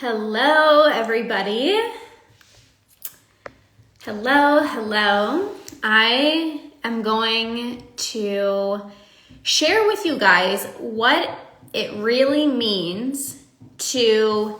Hello, everybody. Hello. I am going to share with you guys what it really means to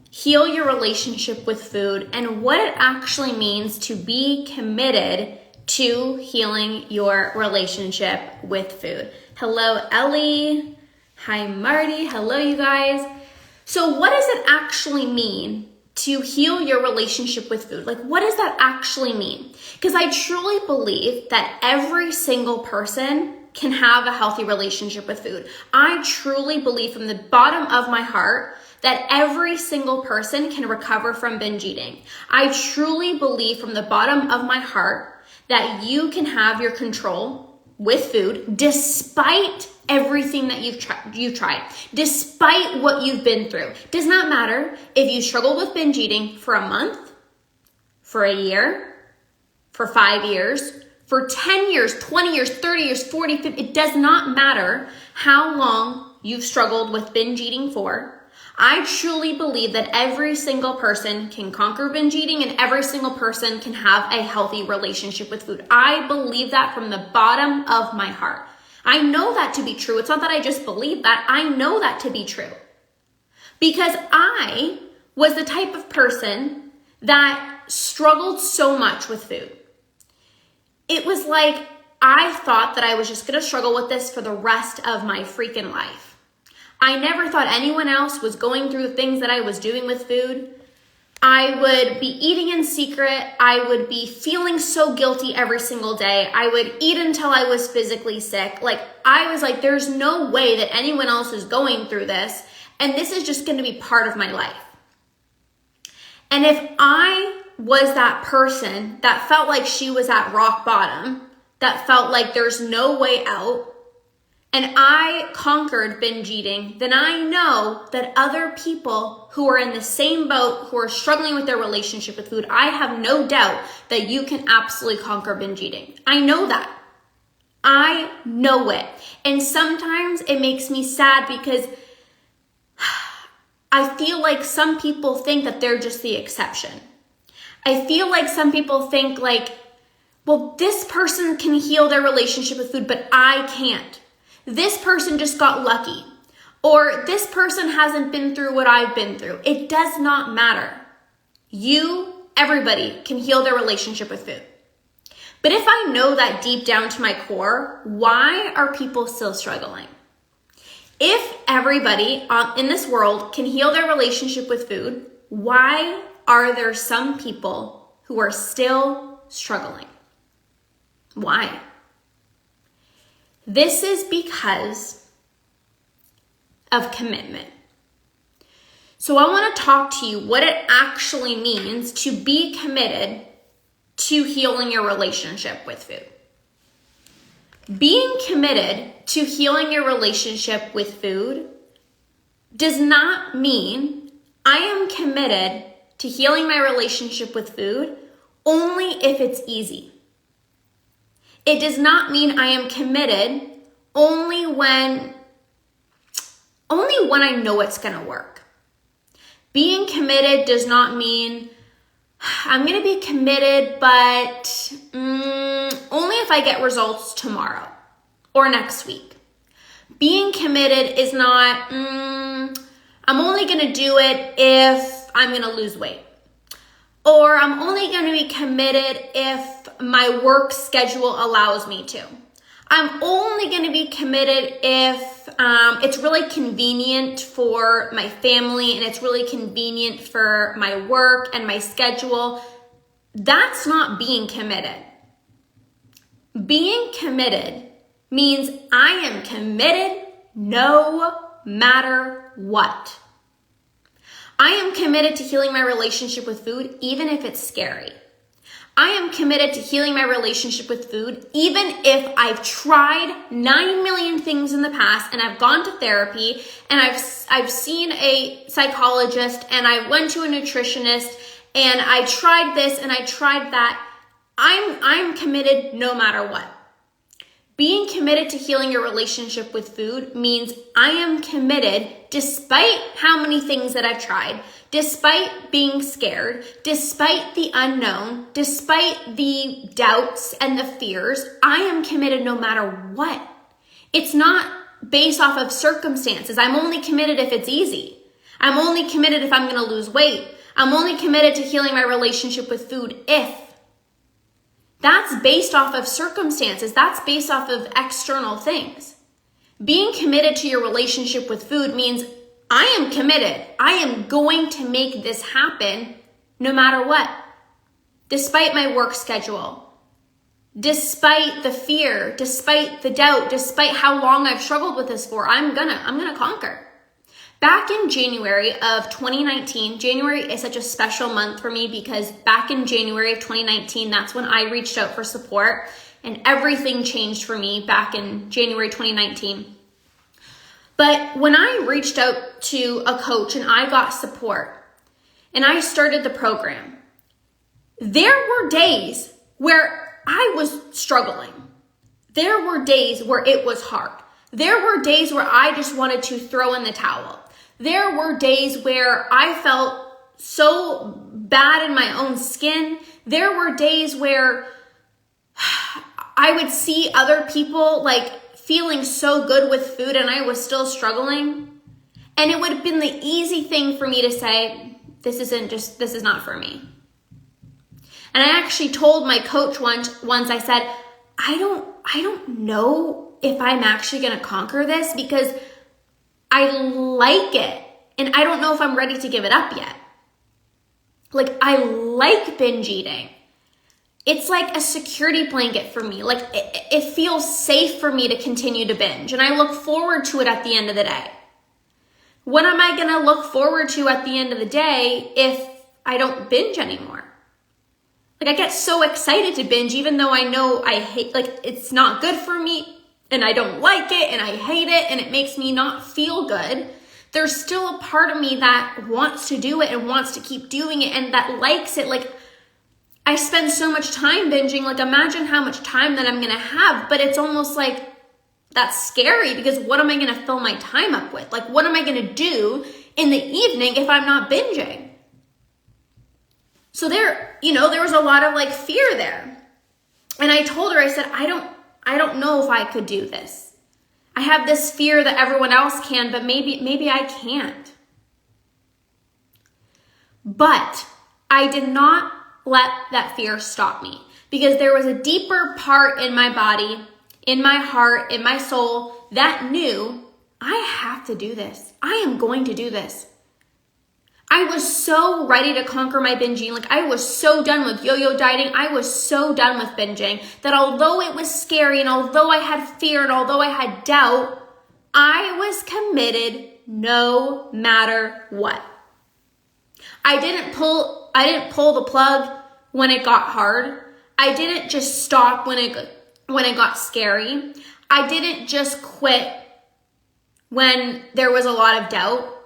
heal your relationship with food and what it actually means to be committed to healing your relationship with food. Hello, Ellie. Hi, Marty. Hello, you guys. So what does it actually mean to heal your relationship with food? Like, what does that actually mean? Because I truly believe that every single person can have a healthy relationship with food. I truly believe from the bottom of my heart that every single person can recover from binge eating. I truly believe from the bottom of my heart that you can have your control with food despite everything that you've tried, despite what you've been through. Does not matter if you struggled with binge eating for a month, for a year, for 5 years, for 10 years, 20 years, 30 years, 40, 50. It does not matter how long you've struggled with binge eating for. I truly believe that every single person can conquer binge eating and every single person can have a healthy relationship with food. I believe that from the bottom of my heart. I know that to be true. It's not that I just believe that. I know that to be true. Because I was the type of person that struggled so much with food. It was like I thought that I was just going to struggle with this for the rest of my freaking life. I never thought anyone else was going through the things that I was doing with food. I would be eating in secret. I would be feeling so guilty every single day. I would eat until I was physically sick. I was like, there's no way that anyone else is going through this. And this is just going to be part of my life. And if I was that person that felt like she was at rock bottom, that felt like there's no way out, and I conquered binge eating, then I know that other people who are in the same boat, who are struggling with their relationship with food, I have no doubt that you can absolutely conquer binge eating. I know that. I know it. And sometimes it makes me sad because I feel like some people think that they're just the exception. I feel like some people think well, this person can heal their relationship with food, but I can't. This person just got lucky, or this person hasn't been through what I've been through. It does not matter. Everybody can heal their relationship with food. But if I know that deep down to my core, why are people still struggling? If everybody in this world can heal their relationship with food, why are there some people who are still struggling? Why? This is because of commitment. So I want to talk to you what it actually means to be committed to healing your relationship with food. Being committed to healing your relationship with food does not mean I am committed to healing my relationship with food only if it's easy. It does not mean I am committed only when I know it's going to work. Being committed does not mean I'm going to be committed, but only if I get results tomorrow or next week. Being committed is not, I'm only going to do it if I'm going to lose weight. Or I'm only going to be committed if my work schedule allows me to. I'm only going to be committed if it's really convenient for my family and it's really convenient for my work and my schedule. That's not being committed. Being committed means I am committed no matter what. I am committed to healing my relationship with food, even if it's scary. I am committed to healing my relationship with food, even if I've tried 9 million things in the past and I've gone to therapy and I've seen a psychologist and I went to a nutritionist and I tried this and I tried that. I'm committed no matter what. Being committed to healing your relationship with food means I am committed despite how many things that I've tried, despite being scared, despite the unknown, despite the doubts and the fears. I am committed no matter what. It's not based off of circumstances. I'm only committed if it's easy. I'm only committed if I'm going to lose weight. I'm only committed to healing my relationship with food if. That's based off of circumstances. That's based off of external things. Being committed to your relationship with food means I am committed. I am going to make this happen no matter what. Despite my work schedule, despite the fear, despite the doubt, despite how long I've struggled with this for, I'm gonna conquer. Back in January of 2019, January is such a special month for me because back in January of 2019, that's when I reached out for support and everything changed for me back in January 2019. But when I reached out to a coach and I got support and I started the program, there were days where I was struggling. There were days where it was hard. There were days where I just wanted to throw in the towel. There were days where I felt so bad in my own skin. There were days where I would see other people like feeling so good with food and I was still struggling. And it would have been the easy thing for me to say, this is not for me. And I actually told my coach once I said, I don't know if I'm actually going to conquer this because I like it and I don't know if I'm ready to give it up yet. Like, I like binge eating. It's like a security blanket for me. Like, it feels safe for me to continue to binge and I look forward to it at the end of the day. What am I going to look forward to at the end of the day if I don't binge anymore? Like, I get so excited to binge even though I know I hate, like, it's not good for me. And I don't like it and I hate it and it makes me not feel good. There's still a part of me that wants to do it and wants to keep doing it and that likes it. Like, I spend so much time binging. Like, imagine how much time that I'm going to have, but it's almost like that's scary because what am I going to fill my time up with? Like, what am I going to do in the evening if I'm not binging? So there was a lot of like fear there. And I told her, I said, I don't know if I could do this. I have this fear that everyone else can, but maybe I can't. But I did not let that fear stop me because there was a deeper part in my body, in my heart, in my soul that knew I have to do this. I am going to do this. I was so ready to conquer my binging. Like, I was so done with yo-yo dieting. I was so done with binging that although it was scary and although I had fear and although I had doubt, I was committed no matter what. I didn't pull the plug when it got hard. I didn't just stop when it got scary. I didn't just quit when there was a lot of doubt.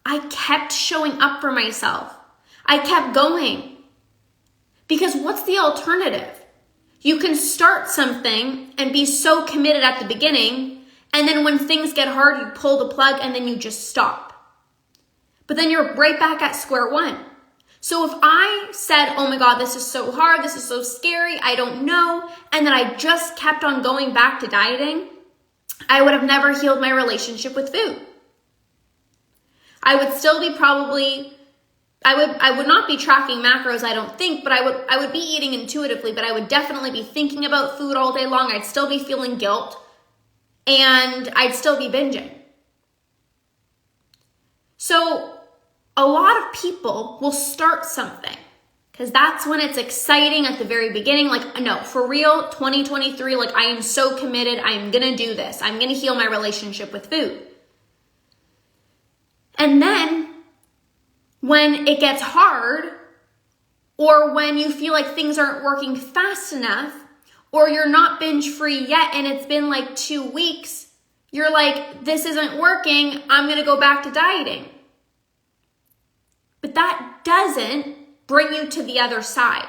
I kept showing up for myself. I kept going. Because what's the alternative? You can start something and be so committed at the beginning, and then when things get hard, you pull the plug and then you just stop. But then you're right back at square one. So if I said, oh my God, this is so hard, this is so scary, I don't know, and then I just kept on going back to dieting, I would have never healed my relationship with food. I would still be I would not be tracking macros, I don't think, but I would be eating intuitively, but I would definitely be thinking about food all day long. I'd still be feeling guilt and I'd still be binging. So a lot of people will start something because that's when it's exciting at the very beginning. Like, no, for real, 2023, like I am so committed. I'm going to do this. I'm going to heal my relationship with food. And then when it gets hard or when you feel like things aren't working fast enough or you're not binge free yet and it's been like 2 weeks, you're like, this isn't working. I'm going to go back to dieting. But that doesn't bring you to the other side.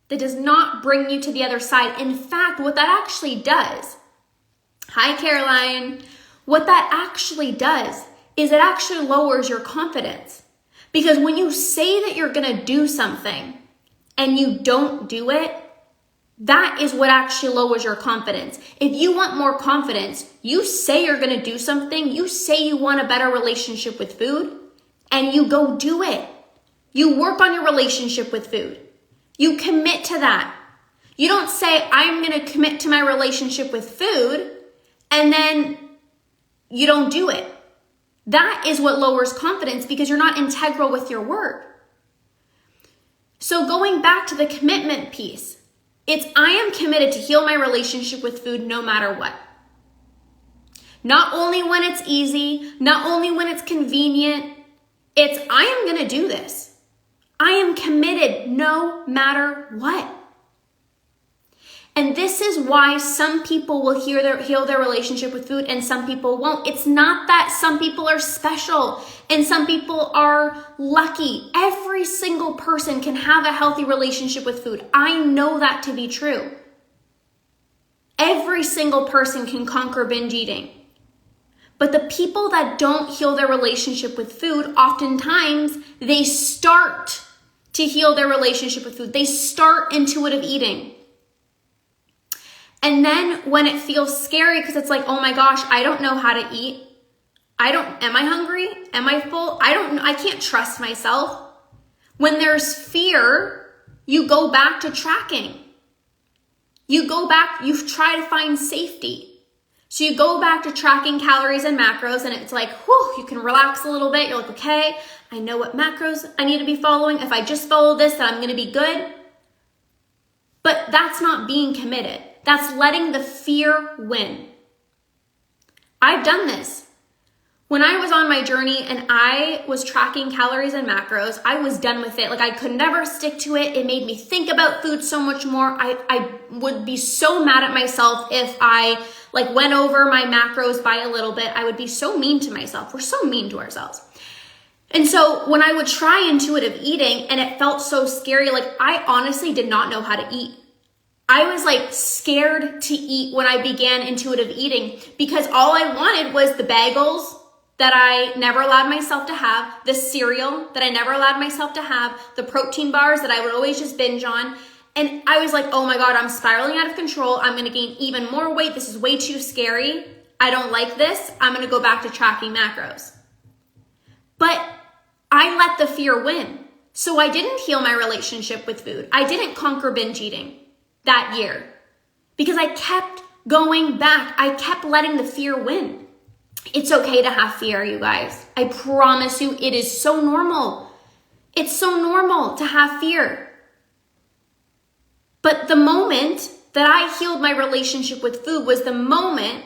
That does not bring you to the other side. In fact, what that actually does, hi Caroline, what that actually does is it actually lowers your confidence. Because when you say that you're gonna do something and you don't do it, that is what actually lowers your confidence. If you want more confidence, you say you're gonna do something, you say you want a better relationship with food, and you go do it. You work on your relationship with food. You commit to that. You don't say, I'm gonna commit to my relationship with food, and then you don't do it. That is what lowers confidence because you're not integral with your word. So going back to the commitment piece, it's I am committed to heal my relationship with food no matter what. Not only when it's easy, not only when it's convenient, it's I am gonna do this. I am committed no matter what. And this is why some people will heal their relationship with food and some people won't. It's not that some people are special and some people are lucky. Every single person can have a healthy relationship with food. I know that to be true. Every single person can conquer binge eating. But the people that don't heal their relationship with food, oftentimes they start to heal their relationship with food. They start intuitive eating. And then when it feels scary because it's like, oh my gosh, I don't know how to eat. Am I hungry? Am I full? I can't trust myself. When there's fear, you go back to tracking. You try to find safety. So you go back to tracking calories and macros and it's like, whew, you can relax a little bit. You're like, okay, I know what macros I need to be following. If I just follow this, then I'm going to be good. But that's not being committed. That's letting the fear win. I've done this. When I was on my journey and I was tracking calories and macros, I was done with it. Like I could never stick to it. It made me think about food so much more. I would be so mad at myself if I went over my macros by a little bit. I would be so mean to myself. We're so mean to ourselves. And so when I would try intuitive eating and it felt so scary, I honestly did not know how to eat. I was scared to eat when I began intuitive eating because all I wanted was the bagels that I never allowed myself to have, the cereal that I never allowed myself to have, the protein bars that I would always just binge on. And I was like, oh my God, I'm spiraling out of control. I'm gonna gain even more weight. This is way too scary. I don't like this. I'm gonna go back to tracking macros. But I let the fear win. So I didn't heal my relationship with food. I didn't conquer binge eating that year because I kept going back. I kept letting the fear win. It's okay to have fear, you guys. I promise you, it is so normal. It's so normal to have fear. But the moment that I healed my relationship with food was the moment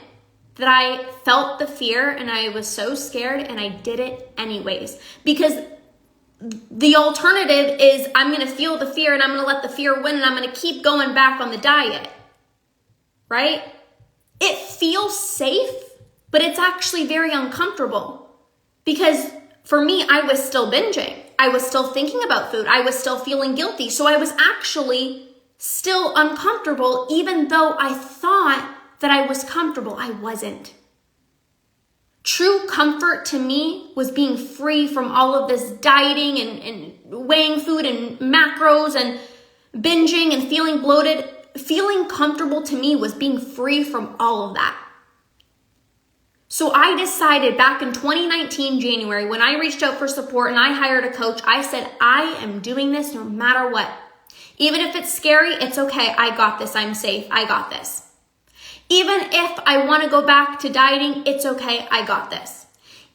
that I felt the fear and I was so scared and I did it anyways. Because the alternative is I'm going to feel the fear and I'm going to let the fear win and I'm going to keep going back on the diet, right? It feels safe, but it's actually very uncomfortable because for me, I was still binging. I was still thinking about food. I was still feeling guilty. So I was actually still uncomfortable even though I thought that I was comfortable. I wasn't. True comfort to me was being free from all of this dieting and weighing food and macros and binging and feeling bloated. Feeling comfortable to me was being free from all of that. So I decided back in 2019, January, when I reached out for support and I hired a coach, I said, I am doing this no matter what. Even if it's scary, it's okay. I got this. I'm safe. I got this. Even if I want to go back to dieting, it's okay. I got this.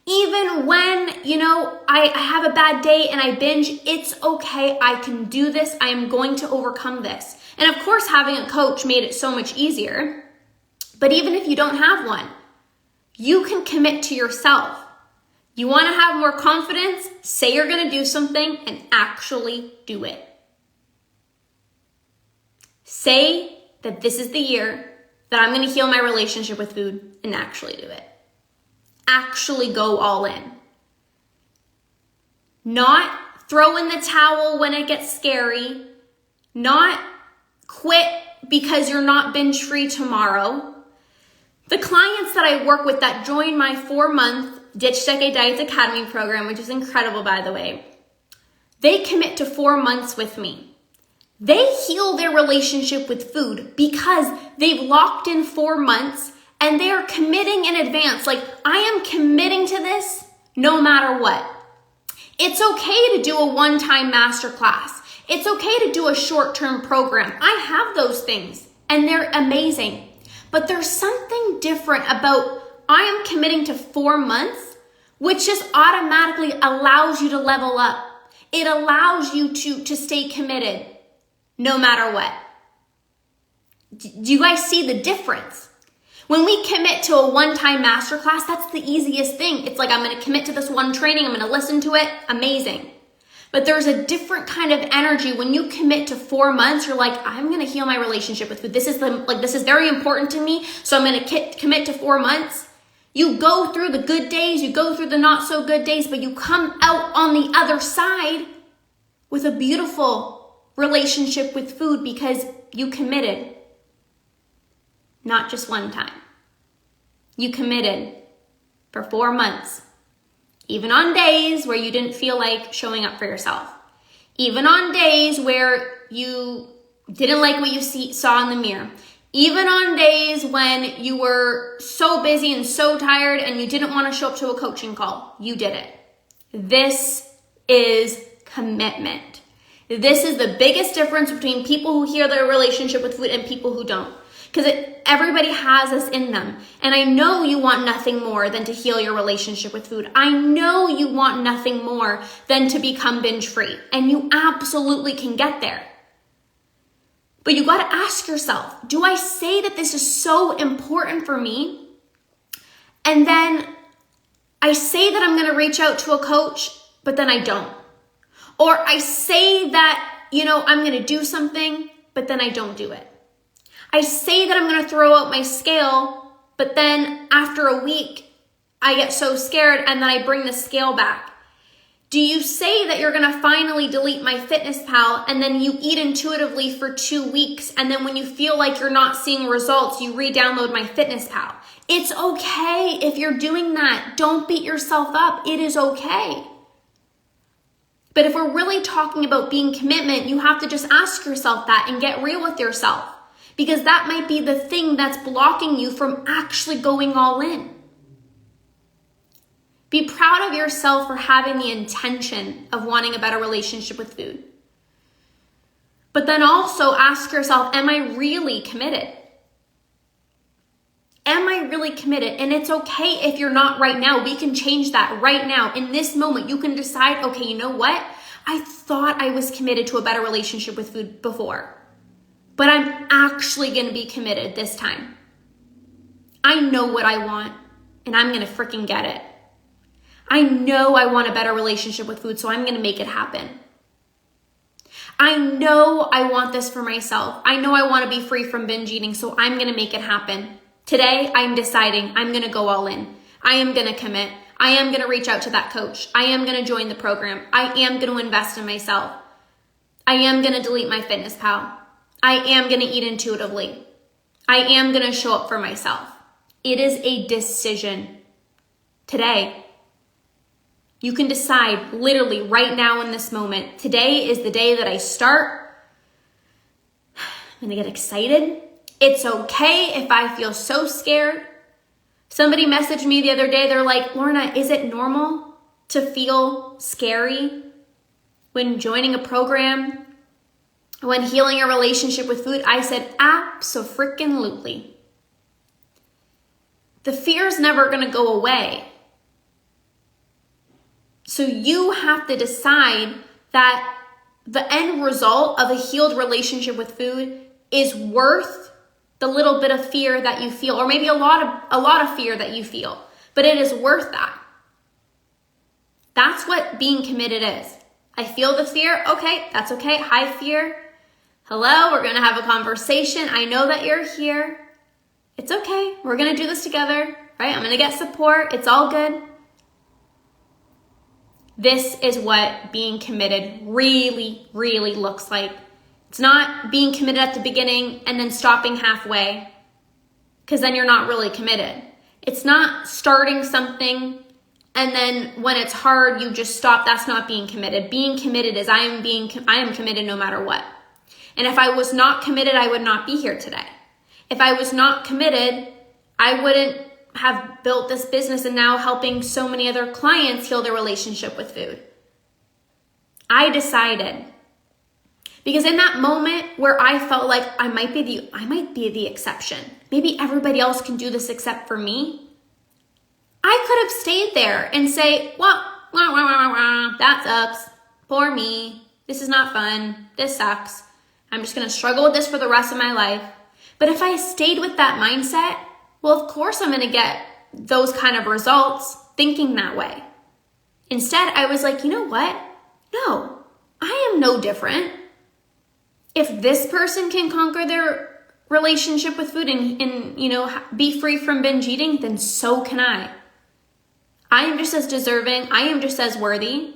Even when, I have a bad day and I binge, it's okay. I can do this. I am going to overcome this. And of course, having a coach made it so much easier. But even if you don't have one, you can commit to yourself. You want to have more confidence? Say you're going to do something and actually do it. Say that this is the year that I'm going to heal my relationship with food and actually do it. Actually go all in. Not throw in the towel when it gets scary. Not quit because you're not binge free tomorrow. The clients that I work with that join my 4-month Ditch Decade Diets Academy program, which is incredible, by the way, they commit to 4 months with me. They heal their relationship with food because they've locked in 4 months and they are committing in advance. Like, I am committing to this no matter what. It's okay to do a one-time masterclass. It's okay to do a short-term program. I have those things and they're amazing. But there's something different about I am committing to 4 months, which just automatically allows you to level up. It allows you to stay committed no matter what. Do you guys see the difference? When we commit to a one-time masterclass, that's the easiest thing. It's like, I'm going to commit to this one training. I'm going to listen to it. Amazing. But there's a different kind of energy when you commit to 4 months. You're like, I'm going to heal my relationship with food. This is very important to me. So I'm going to commit to 4 months. You go through the good days, you go through the not so good days, but you come out on the other side with a beautiful relationship with food because you committed. Not just one time. You committed for 4 months. Even on days where you didn't feel like showing up for yourself. Even on days where you didn't like what you saw in the mirror. Even on days when you were so busy and so tired and you didn't want to show up to a coaching call. You did it. This is commitment. This is the biggest difference between people who heal their relationship with food and people who don't. Because everybody has this in them. And I know you want nothing more than to heal your relationship with food. I know you want nothing more than to become binge free. And you absolutely can get there. But you got to ask yourself, do I say that this is so important for me? And then I say that I'm going to reach out to a coach, but then I don't. Or I say that, I'm going to do something, but then I don't do it. I say that I'm going to throw out my scale, but then after a week, I get so scared and then I bring the scale back. Do you say that you're going to finally delete MyFitnessPal and then you eat intuitively for 2 weeks and then when you feel like you're not seeing results, you re-download MyFitnessPal? It's okay if you're doing that. Don't beat yourself up. It is okay. But if we're really talking about being commitment, you have to just ask yourself that and get real with yourself. Because that might be the thing that's blocking you from actually going all in. Be proud of yourself for having the intention of wanting a better relationship with food. But then also ask yourself, am I really committed? Am I really committed? And it's okay if you're not right now. We can change that right now. In this moment, you can decide, okay, you know what? I thought I was committed to a better relationship with food before. But I'm actually going to be committed this time. I know what I want, and I'm going to freaking get it. I know I want a better relationship with food, so I'm going to make it happen. I know I want this for myself. I know I want to be free from binge eating, so I'm going to make it happen. Today, I'm deciding I'm going to go all in. I am going to commit. I am going to reach out to that coach. I am going to join the program. I am going to invest in myself. I am going to delete MyFitnessPal. I am going to eat intuitively. I am going to show up for myself. It is a decision. Today, you can decide literally right now in this moment. Today is the day that I start. I'm going to get excited. It's okay if I feel so scared. Somebody messaged me the other day. They're like, Lorna, is it normal to feel scary when joining a program? When healing a relationship with food? I said, abso-freaking-lutely. The fear is never going to go away. So you have to decide that the end result of a healed relationship with food is worth the little bit of fear that you feel, or maybe a lot of fear that you feel, but it is worth that. That's what being committed is. I feel the fear. Okay, that's okay. Hi, fear. Hello, we're going to have a conversation. I know that you're here. It's okay. We're going to do this together, right? I'm going to get support. It's all good. This is what being committed really, really looks like. It's not being committed at the beginning and then stopping halfway, because then you're not really committed. It's not starting something and then when it's hard, you just stop. That's not being committed. Being committed is I am committed no matter what. And if I was not committed, I would not be here today. If I was not committed, I wouldn't have built this business and now helping so many other clients heal their relationship with food. I decided. Because in that moment where I felt like I might be the exception. Maybe everybody else can do this except for me. I could have stayed there and say, well, that sucks. Poor me. This is not fun. This sucks. I'm just going to struggle with this for the rest of my life. But if I stayed with that mindset, well, of course I'm going to get those kind of results thinking that way. Instead, I was like, you know what? No, I am no different. If this person can conquer their relationship with food and be free from binge eating, then so can I. I am just as deserving. I am just as worthy.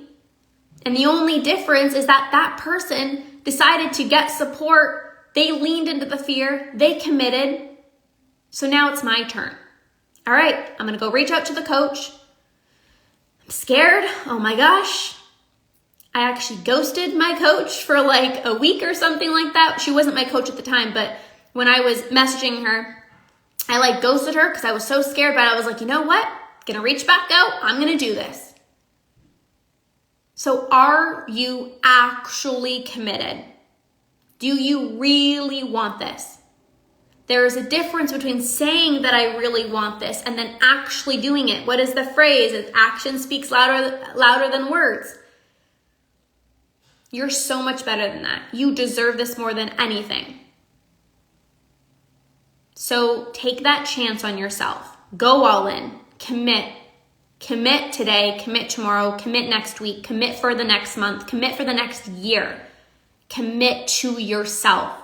And the only difference is that that person decided to get support. They leaned into the fear. They committed. So now it's my turn. All right, I'm going to go reach out to the coach. I'm scared. Oh my gosh. I actually ghosted my coach for like a week or something like that. She wasn't my coach at the time, but when I was messaging her, I ghosted her because I was so scared, but I was like, you know what? Gonna reach back out. I'm gonna do this. So are you actually committed? Do you really want this? There is a difference between saying that I really want this and then actually doing it. What is the phrase? Action speaks louder than words. You're so much better than that. You deserve this more than anything. So take that chance on yourself. Go all in. Commit. Commit today. Commit tomorrow. Commit next week. Commit for the next month. Commit for the next year. Commit to yourself.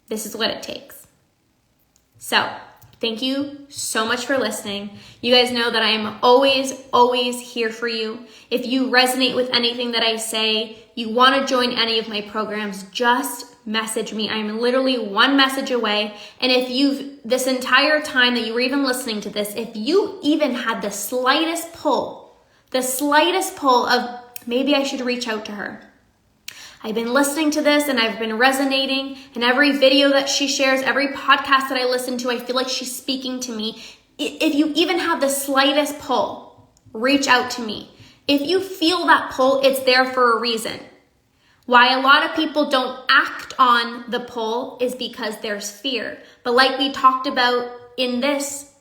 This is what it takes. So, thank you so much for listening. You guys know that I am always, always here for you. If you resonate with anything that I say, you want to join any of my programs, just message me. I'm literally one message away. And if this entire time that you were even listening to this, if you even had the slightest pull of maybe I should reach out to her. I've been listening to this and I've been resonating, and every video that she shares, every podcast that I listen to, I feel like she's speaking to me. If you even have the slightest pull, reach out to me. If you feel that pull, it's there for a reason. Why a lot of people don't act on the pull is because there's fear. But like we talked about in this,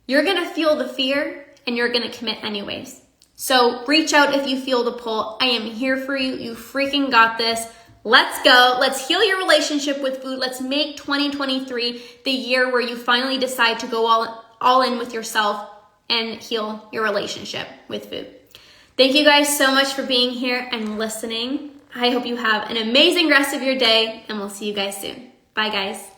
you're going to feel the fear and you're going to commit anyways. So reach out if you feel the pull. I am here for you. You freaking got this. Let's go. Let's heal your relationship with food. Let's make 2023 the year where you finally decide to go all in with yourself and heal your relationship with food. Thank you guys so much for being here and listening. I hope you have an amazing rest of your day, and we'll see you guys soon. Bye, guys.